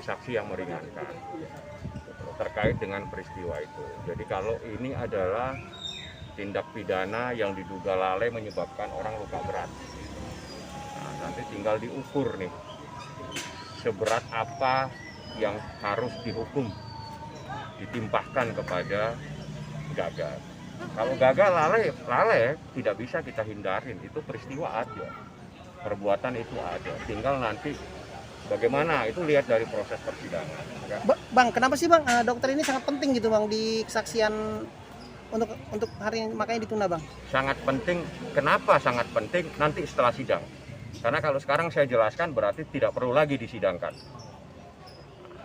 saksi-saksi yang meringankan terkait dengan peristiwa itu. Jadi kalau ini adalah tindak pidana yang diduga lalai menyebabkan orang luka berat. Nah, nanti tinggal diukur nih, seberat apa yang harus dihukum, ditimpahkan kepada Gaga. Kalau Gaga lalai tidak bisa kita hindarin, itu peristiwa ada, perbuatan itu ada. Tinggal nanti bagaimana itu lihat dari proses persidangan. Bang, kenapa sih Bang dokter ini sangat penting gitu Bang di kesaksian untuk hari ini, makanya ditunda Bang? Sangat penting. Kenapa sangat penting? Nanti setelah sidang. Karena kalau sekarang saya jelaskan berarti tidak perlu lagi disidangkan.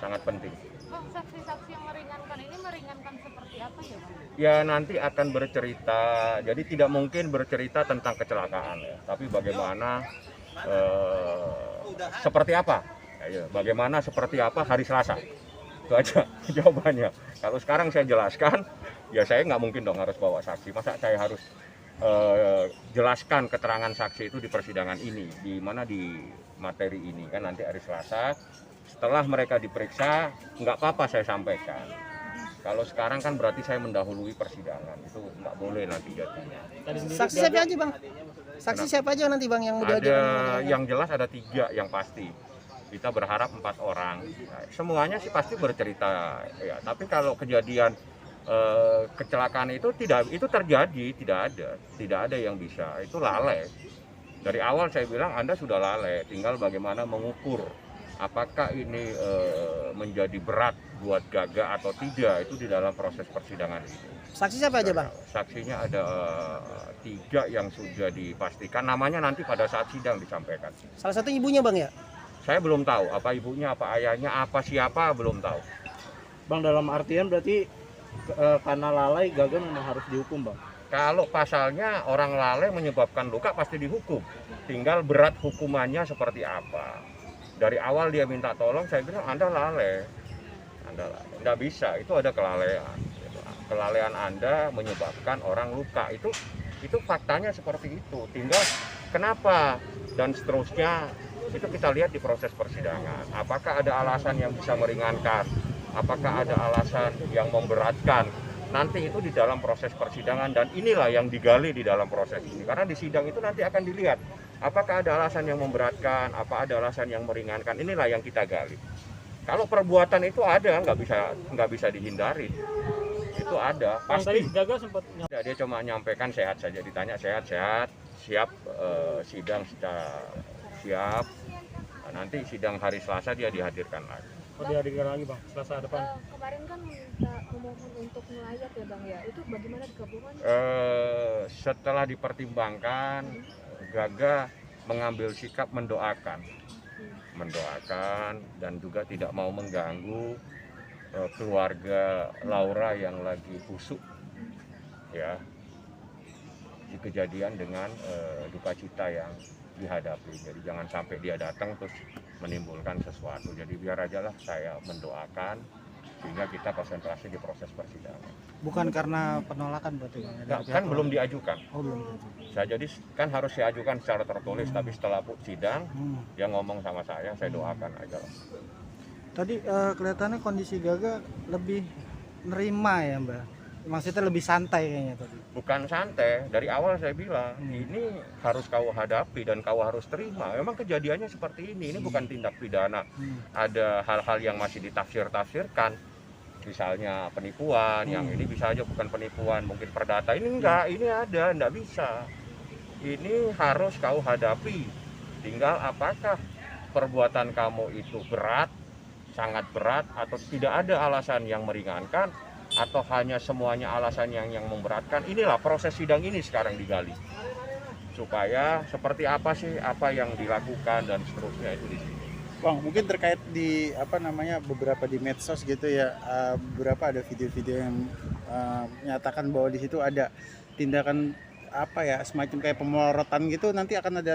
Sangat penting. Bang, saksi-saksi yang meringankan ini meringankan seperti apa ya Bang? Ya nanti akan bercerita, jadi tidak mungkin bercerita tentang kecelakaan ya, tapi bagaimana seperti apa, ya, bagaimana seperti apa hari Selasa, itu aja jawabannya. Kalau sekarang saya jelaskan, ya saya nggak mungkin dong harus bawa saksi, masa saya harus jelaskan keterangan saksi itu di persidangan ini, di mana di materi ini kan nanti hari Selasa, setelah mereka diperiksa, nggak apa-apa saya sampaikan. Kalau sekarang kan berarti saya mendahului persidangan, itu nggak boleh nanti jadinya. Saksi siapa aja Bang? Saksi siapa aja nanti Bang yang Ada dihadirkan? yang jelas ada 3 yang pasti. Kita berharap 4 orang. Nah, semuanya sih pasti bercerita ya. Tapi kalau kejadian kecelakaan itu terjadi, tidak ada yang bisa. Itu lalai. Dari awal saya bilang Anda sudah lalai, tinggal bagaimana mengukur apakah ini menjadi berat buat Gaga atau tidak, itu di dalam proses persidangan itu. Saksi siapa aja Bang? Saksinya ada 3 yang sudah dipastikan, namanya nanti pada saat sidang disampaikan. Salah satu ibunya Bang ya? Saya belum tahu apa ibunya, apa ayahnya, apa siapa, belum tahu. Bang, dalam artian berarti karena lalai Gaga memang harus dihukum Bang? Kalau pasalnya orang lalai menyebabkan luka pasti dihukum, tinggal berat hukumannya seperti apa. Dari awal dia minta tolong, saya bilang Anda lalai, nggak bisa, itu ada kelalaian. Kelalaian Anda menyebabkan orang luka, itu faktanya seperti itu. Tinggal kenapa dan seterusnya itu kita lihat di proses persidangan. Apakah ada alasan yang bisa meringankan, apakah ada alasan yang memberatkan. Nanti itu di dalam proses persidangan, dan inilah yang digali di dalam proses ini. Karena di sidang itu nanti akan dilihat apakah ada alasan yang memberatkan, apa ada alasan yang meringankan. Inilah yang kita gali. Kalau perbuatan itu ada, nggak bisa dihindari. Itu ada, pasti. Gaga sempat Dia cuma nyampaikan sehat saja, ditanya sehat-sehat, siap sidang siap. Nah, nanti sidang hari Selasa dia dihadirkan lagi. dihadirkan lagi Bang, Selasa depan. Kemarin kan memohon untuk melayat ya Bang ya, itu bagaimana digabungan? Setelah dipertimbangkan, Gaga mengambil sikap mendoakan dan juga tidak mau mengganggu keluarga Laura yang lagi busuk ya di kejadian dengan duka cita yang dihadapi. Jadi jangan sampai dia datang terus menimbulkan sesuatu. Jadi biar aja lah saya mendoakan sehingga kita konsentrasi di proses persidangan. Bukan karena penolakan berarti Bang? Nah, kan belum diajukan. Oh belum. Saya jadi kan harus diajukan secara tertulis, tapi setelah sidang dia ngomong sama saya doakan aja lah. Tadi kelihatannya kondisi Gaga lebih nerima ya Mbak? Maksudnya lebih santai kayaknya tadi. Bukan santai, dari awal saya bilang ini harus kau hadapi dan kau harus terima. Memang kejadiannya seperti ini bukan tindak pidana. Ada hal-hal yang masih ditafsir-tafsirkan, misalnya penipuan, yang ini bisa aja bukan penipuan, mungkin perdata. Ini enggak, ini ada, enggak bisa. Ini harus kau hadapi. Tinggal apakah perbuatan kamu itu berat, sangat berat, atau tidak ada alasan yang meringankan, atau hanya semuanya alasan yang memberatkan. Inilah proses sidang ini sekarang digali supaya seperti apa sih apa yang dilakukan dan seterusnya itu di sini. Bang, mungkin terkait di beberapa di medsos gitu ya, beberapa ada video-video yang menyatakan bahwa di situ ada tindakan semacam kayak pemorotan gitu, nanti akan ada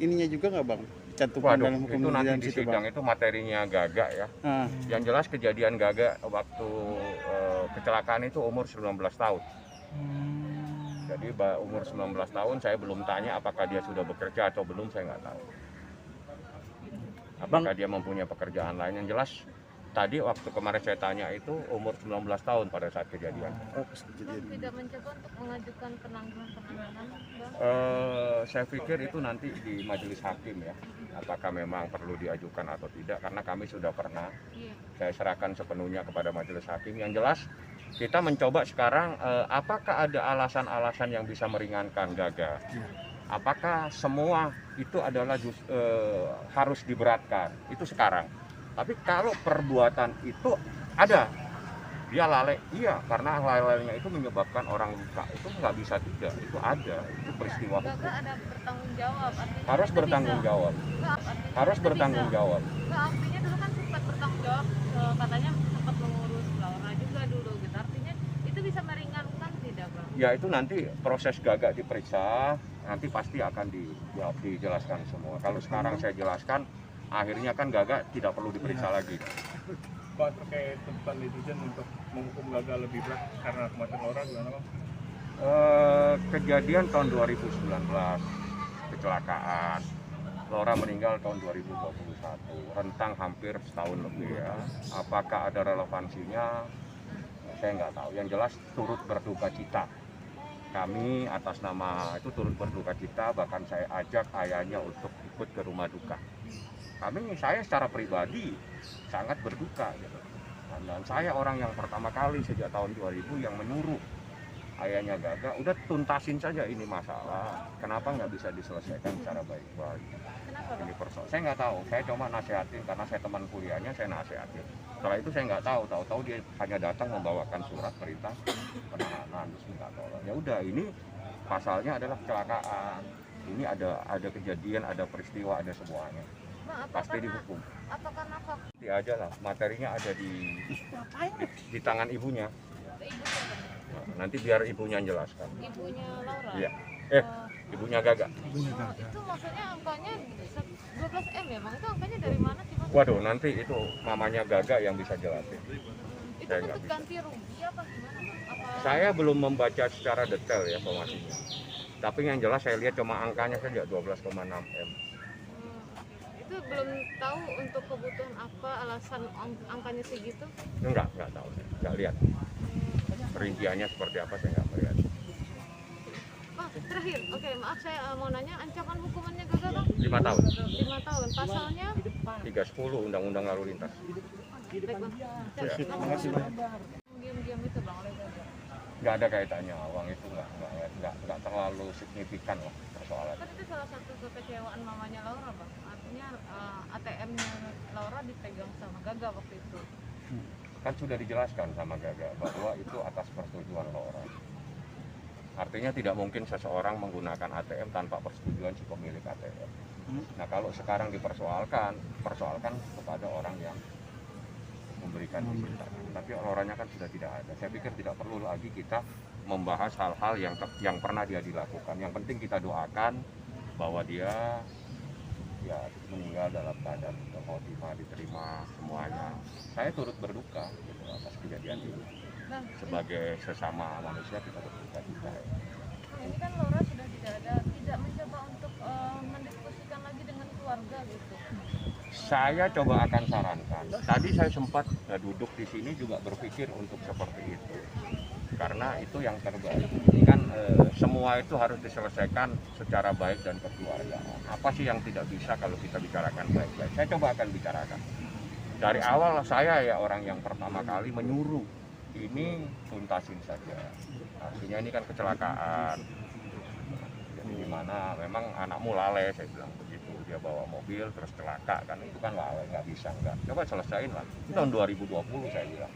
ininya juga nggak Bang? Cantuman dalam hukum itu nanti di situ, sidang Bang. itu materinya Gaga ya. Yang jelas kejadian Gaga waktu kecelakaan itu umur 19 tahun. Jadi umur 19 tahun saya belum tanya apakah dia sudah bekerja atau belum, saya nggak tahu. apakah dia mempunyai pekerjaan lain. Yang jelas tadi waktu kemarin saya tanya itu umur 19 tahun pada saat kejadian. Oh, pas Bang kejadian. tidak mencoba untuk mengajukan penangguhan bang? Saya pikir itu nanti di majelis hakim ya, apakah memang perlu diajukan atau tidak, karena kami sudah pernah. Iya. Saya serahkan sepenuhnya kepada majelis hakim. Yang jelas kita mencoba sekarang apakah ada alasan-alasan yang bisa meringankan Gaga. Apakah semua itu adalah harus diberatkan, itu sekarang. Tapi kalau perbuatan itu ada, dia lalai, iya, karena lalainya itu menyebabkan orang luka, itu nggak bisa tidak, itu ada, itu peristiwa Gaga hukum. ada bertanggung jawab. Artinya Harus itu bertanggung bisa. jawab, Nggak, artinya harus itu bertanggung bisa. jawab. Nggak, artinya dulu kan sempat bertanggung jawab, katanya sempat mengurus Laura juga dulu gitu. Artinya itu bisa meringankan tidak bang? Ya itu nanti proses Gaga diperiksa, nanti pasti akan dijelaskan semua. Kalau sekarang saya jelaskan, akhirnya kan Gaga tidak perlu diperiksa lagi. Pak, terkait tuntutan netizen untuk menghukum Gaga lebih berat karena kematian Laura gimana bang? Kejadian tahun 2019, kecelakaan, Laura meninggal tahun 2021, rentang hampir setahun lebih ya. Apakah ada relevansinya? Saya nggak tahu. Yang jelas turut berduka cita. Kami atas nama itu turut berduka cita, bahkan saya ajak ayahnya untuk ikut ke rumah duka. Saya secara pribadi sangat berduka gitu. Dan saya orang yang pertama kali sejak tahun 2000 yang menyuruh ayahnya Gaga, udah tuntasin saja ini masalah, kenapa nggak bisa diselesaikan secara baik-baik. Kenapa bang? Ini persoalan, saya nggak tahu, saya cuma nasihatin karena saya teman kuliahnya, saya nasihatin. Setelah itu saya nggak tahu dia hanya datang membawakan surat perintah penahanan, terus minta tolong. Ya udah, ini pasalnya adalah kecelakaan, ini ada kejadian, ada peristiwa, ada semuanya. Bang, apa Pasti karena dihukum. apa karena faktor Nanti aja lah, materinya ada di tangan ibunya. ibu siapa? Nanti biar ibunya yang jelaskan. Ibunya Laura? Iya. Eh, Ibunya Gaga. itu maksudnya angkanya 12M ya bang? Itu angkanya dari mana sih bang? Waduh, nanti itu mamanya Gaga yang bisa jelasin. Itu saya nggak untuk bisa. ganti rugi apa gimana bang? Apa Saya belum membaca secara detail ya informasinya. Tapi yang jelas saya lihat cuma angkanya saja 12,6 M. itu belum tahu untuk kebutuhan apa, alasan angkanya segitu? Enggak tahu. Enggak lihat. Perinciannya seperti apa saya nggak melihat. Bang, terakhir, oke, maaf saya mau nanya ancaman hukumannya Gaga bang? 5 tahun. 5 tahun, pasalnya? 310 Undang-Undang Lalu Lintas. Baik bang. Ya. Terima kasih bang. Diam-diam itu bang oleh Gaga. Nggak ada kaitannya, uang itu nggak terlalu signifikan lah persoalan. Kan itu salah satu kekecewaan mamanya Laura bang. Artinya ATM-nya Laura dipegang sama Gaga waktu itu. Kan sudah dijelaskan sama Gaga bahwa itu atas persetujuan Laura. Artinya tidak mungkin seseorang menggunakan ATM tanpa persetujuan si pemilik ATM. Nah kalau sekarang persoalkan kepada orang yang memberikan izin. Tapi Lauranya kan sudah tidak ada. Saya pikir tidak perlu lagi kita membahas hal-hal yang pernah dia dilakukan. Yang penting kita doakan bahwa dia ya meninggal dalam keadaan khotimah, diterima semuanya. Saya turut berduka gitu, atas kejadian ini. Bang, Sebagai sesama manusia kita berduka juga. ini kan Laura sudah tidak mencoba untuk mendiskusikan lagi dengan keluarga gitu. Saya coba akan sarankan. Tadi saya sempat duduk di sini juga berpikir untuk seperti itu. Karena itu yang terbaik. Kan semua itu harus diselesaikan secara baik dan kekeluargaan. Apa sih yang tidak bisa kalau kita bicarakan baik-baik? Saya coba akan bicarakan. Dari awal saya ya orang yang pertama kali menyuruh ini tuntasin saja. Artinya ini kan kecelakaan. Jadi gimana? Memang anakmu lalai, saya bilang begitu. Dia bawa mobil terus celaka kan, itu kan lalai, nggak bisa nggak. Coba selesain lah. Itu tahun 2020 saya bilang.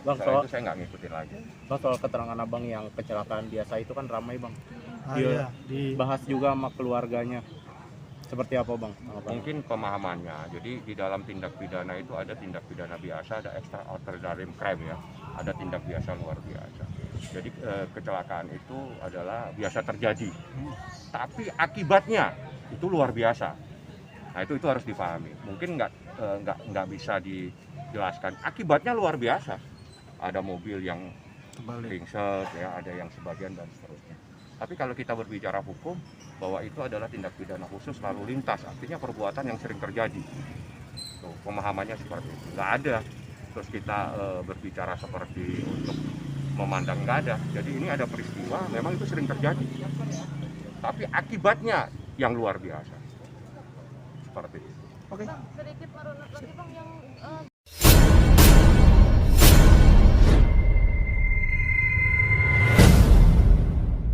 Bang, Setelah itu saya nggak ngikutin lagi. Bang, soal keterangan abang yang kecelakaan biasa itu kan ramai bang. Iya, di Bahas juga sama keluarganya. Seperti apa bang? Mungkin pemahamannya. Jadi di dalam tindak pidana itu ada tindak pidana biasa, ada extraordinary crime ya. Ada tindak biasa luar biasa. Jadi kecelakaan itu adalah biasa terjadi. Tapi akibatnya itu luar biasa. Nah itu harus dipahami. Mungkin nggak bisa dijelaskan. Akibatnya luar biasa. Ada mobil yang ringsek, ya, ada yang sebagian dan seterusnya. Tapi kalau kita berbicara hukum, bahwa itu adalah tindak pidana khusus lalu lintas, artinya perbuatan yang sering terjadi. Tuh, pemahamannya seperti itu. Nggak ada. Terus kita berbicara seperti untuk memandang, nggak ada. Jadi ini ada peristiwa, memang itu sering terjadi. Tapi akibatnya yang luar biasa. Seperti itu. Oke. Bang, sedikit merunut lagi bang, yang